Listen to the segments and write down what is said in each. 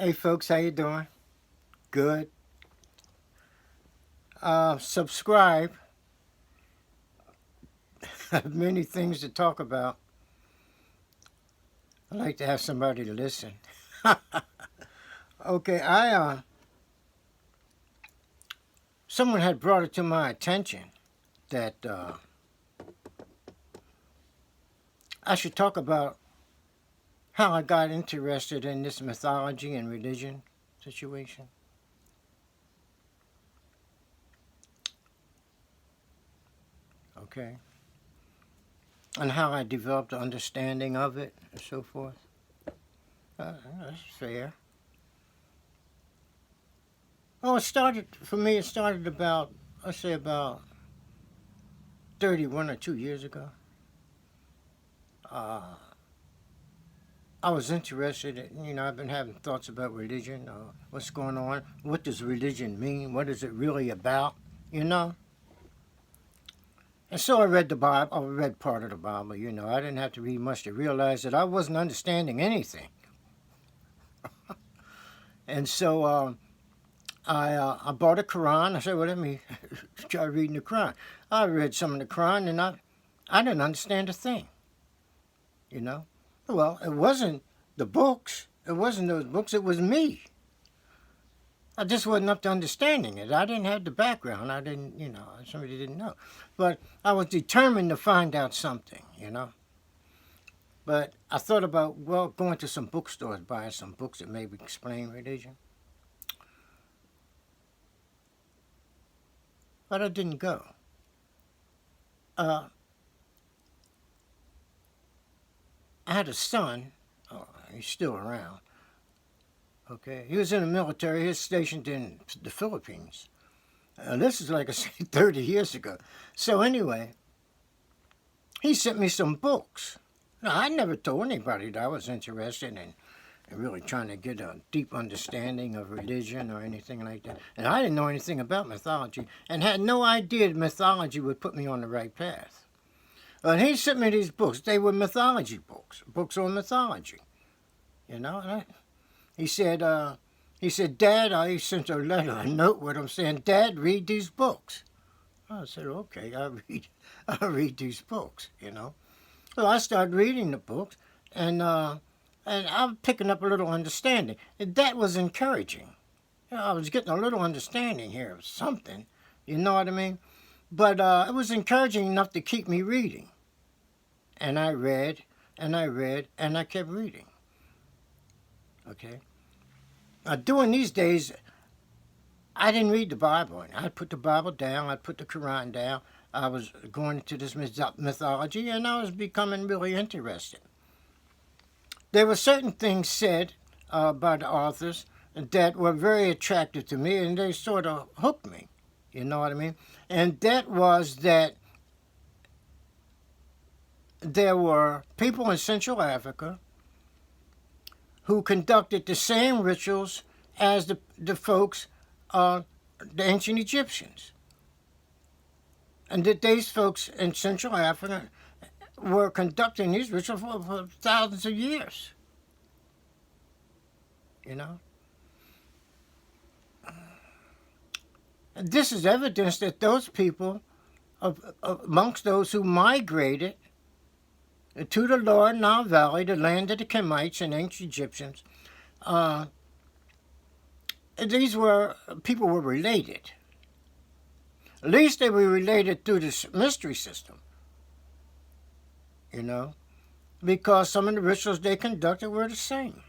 Hey folks, how you doing? Good. Subscribe. I have many things to talk about. I like to have somebody to listen. Okay, someone had brought it to my attention that I should talk about how I got interested in this mythology and religion situation. Okay, and how I developed an understanding of it and so forth. That's fair. Oh, it started for me. It started about, I say, about 31 or 2 years ago. Uh, I was interested in, I've been having thoughts about religion, what's going on, what does religion mean, what is it really about, you know? And so I read the Bible, I read part of the Bible, I didn't have to read much to realize that I wasn't understanding anything. And so I bought a Quran. I said, well, let me try reading the Quran. I read some of the Quran and I didn't understand a thing, you know? Well, it wasn't the books. It wasn't those books. It was me. I just wasn't up to understanding it. I didn't have the background. I didn't, somebody didn't know. But I was determined to find out something, But I thought about, well, going to some bookstores, buying some books that maybe explain religion. But I didn't go. I had a son. Oh, he's still around. Okay, he was in the military. He was stationed in the Philippines. This is like I say, 30 years ago. So anyway, he sent me some books. Now, I never told anybody that I was interested in really trying to get a deep understanding of religion or anything like that. And I didn't know anything about mythology and had no idea that mythology would put me on the right path. And he sent me these books. They were mythology books, books on mythology. And he said, Dad, I sent a letter, a note with him saying, Dad, read these books. I said, okay, I'll read these books, So I started reading the books, and I'm picking up a little understanding. And that was encouraging. I was getting a little understanding here of something, you know what I mean? But it was encouraging enough to keep me reading. And I read, and I read, and I kept reading. Okay? During these days, I didn't read the Bible. I'd put the Bible down. I'd put the Quran down. I was going into this mythology, and I was becoming really interested. There were certain things said by the authors that were very attractive to me, and they sort of hooked me. You know what I mean? And that was that there were people in Central Africa who conducted the same rituals as the folks, the ancient Egyptians. And that these folks in Central Africa were conducting these rituals for thousands of years. And this is evidence that those people, amongst those who migrated to the lower Nile Valley, the land of the Kemites and ancient Egyptians, people were related. At least they were related through this mystery system, because some of the rituals they conducted were the same.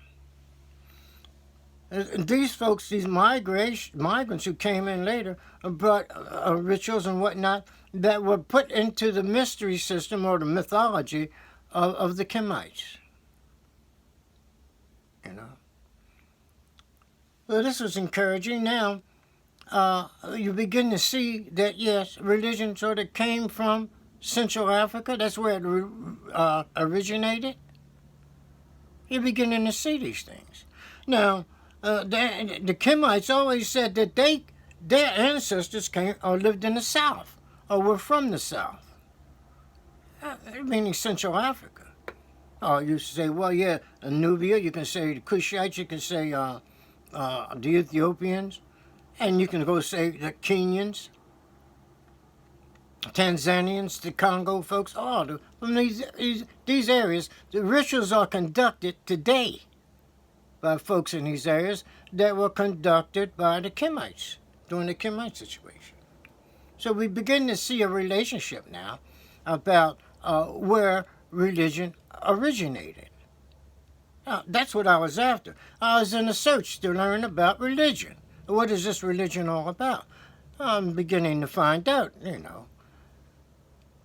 And these folks, these migrants who came in later, brought rituals and whatnot that were put into the mystery system or the mythology of the Kemites. Well, this was encouraging. Now, you begin to see that, yes, religion sort of came from Central Africa. That's where it originated. You're beginning to see these things. Now, the Kemites always said that their ancestors came or lived in the South or were from the South, meaning Central Africa. You say, well, yeah, Nubia. You can say the Cushites. You can say the Ethiopians, and you can go say the Kenyans, Tanzanians, the Congo folks, all from these areas. The rituals are conducted today by folks in these areas that were conducted by the Kemites during the Kemite situation. So we begin to see a relationship now about where religion originated. Now, that's what I was after. I was in a search to learn about religion. What is this religion all about? I'm beginning to find out, you know.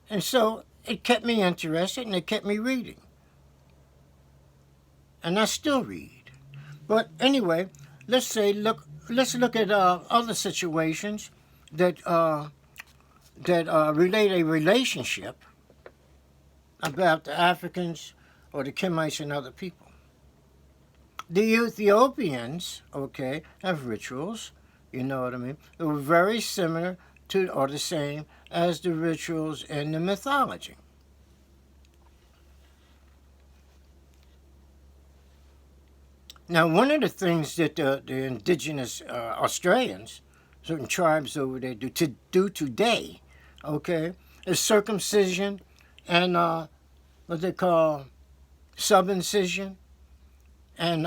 And so it kept me interested and it kept me reading. And I still read. But anyway, let's look at other situations that relate a relationship about the Africans or the Kemites and other people. The Ethiopians, okay, have rituals, you know what I mean? They were very similar to or the same as the rituals in the mythology. Now, one of the things that the indigenous Australians, certain tribes over there, do today, okay, is circumcision and what they call subincision and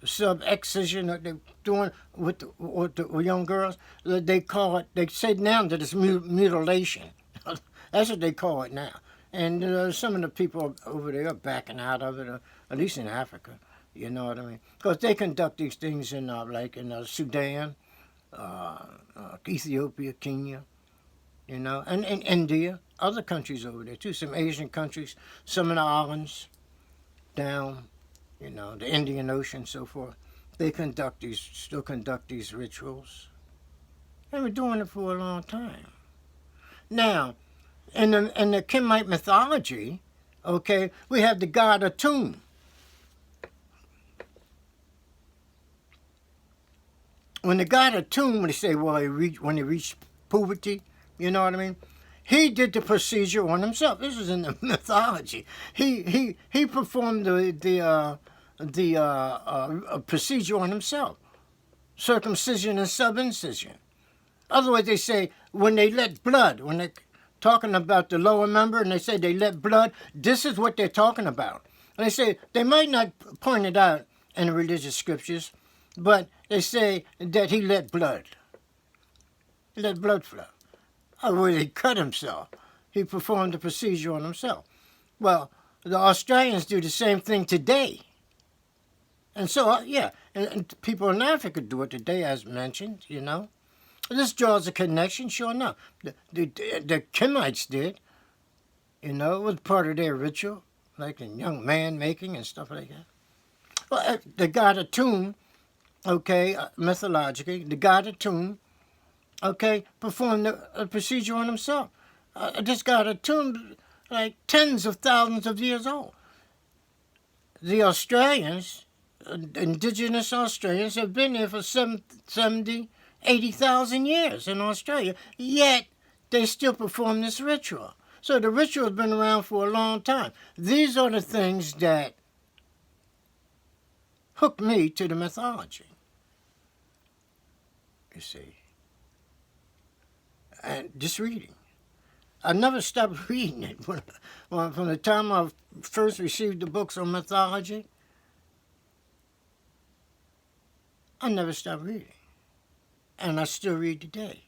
sub-excision that they're doing with the young girls. They call it, they say now that it's mutilation. That's what they call it now. And some of the people over there are backing out of it, at least in Africa. You know what I mean? Because they conduct these things in like in Sudan, Ethiopia, Kenya, you know, and India, other countries over there too. Some Asian countries, some of the islands down, you know, the Indian Ocean, so forth. They still conduct these rituals. They were doing it for a long time. Now, in the Kemite mythology, okay, we have the god Atum. When the god Atum, when they say, well, when he reached puberty, you know what I mean? He did the procedure on himself. This is in the mythology. He performed the procedure on himself, circumcision and subincision. Otherwise, they say when they let blood, when they're talking about the lower member, and they say they let blood, this is what they're talking about. And they say they might not point it out in the religious scriptures, but they say that he let blood. He let blood flow. Otherwise, he cut himself. He performed the procedure on himself. Well, the Australians do the same thing today. And so, yeah, and people in Africa do it today, as mentioned, you know. This draws a connection, sure enough. The Kemites did, you know, it was part of their ritual, like in young man making and stuff like that. Well, the god Atum, okay, mythologically, the god Atum, okay, performed the procedure on himself. This god Atum, like tens of thousands of years old. The Australians, indigenous Australians, have been here for 70, 80,000 years in Australia, yet they still perform this ritual. So the ritual has been around for a long time. These are the things that hooked me to the mythology, you see. And just reading. I never stopped reading it. From the time I first received the books on mythology, I never stopped reading. And I still read today.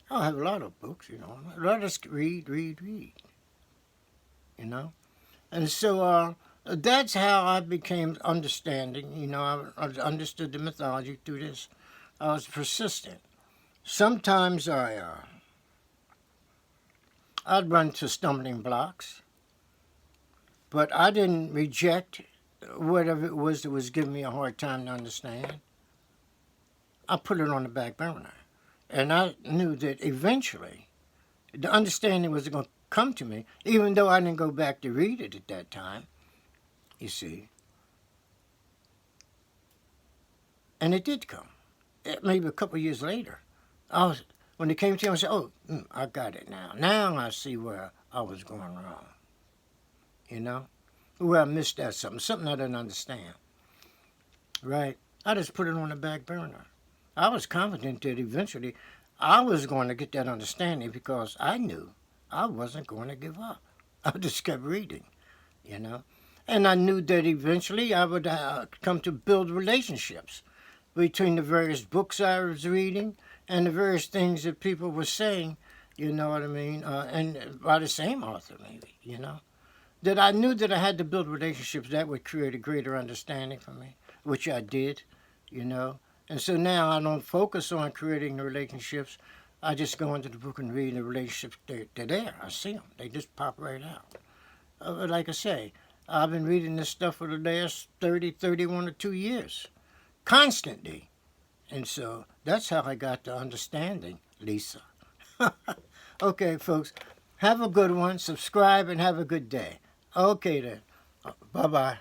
I have a lot of books, you know. Let us read, you know. And so that's how I became understanding, you know. I understood the mythology through this. I was persistent. Sometimes I'd run to stumbling blocks, but I didn't reject whatever it was that was giving me a hard time to understand. I put it on the back burner. And I knew that eventually the understanding was going to come to me, even though I didn't go back to read it at that time, you see. And it did come. Maybe a couple of years later. When it came to me, I said, oh, I got it now. Now I see where I was going wrong, you know. Where I missed that something I didn't understand, right? I just put it on the back burner. I was confident that eventually I was going to get that understanding because I knew I wasn't going to give up. I just kept reading, you know. And I knew that eventually I would come to build relationships between the various books I was reading and the various things that people were saying, you know what I mean, and by the same author, maybe, you know. That I knew that I had to build relationships that would create a greater understanding for me, which I did, you know. And so now I don't focus on creating the relationships. I just go into the book and read the relationships. They're there. I see them. They just pop right out. Like I say, I've been reading this stuff for the last 30, 31 or 2 years, constantly. And so that's how I got to understanding, Lisa. Okay, folks, have a good one. Subscribe and have a good day. Okay, then. Bye-bye.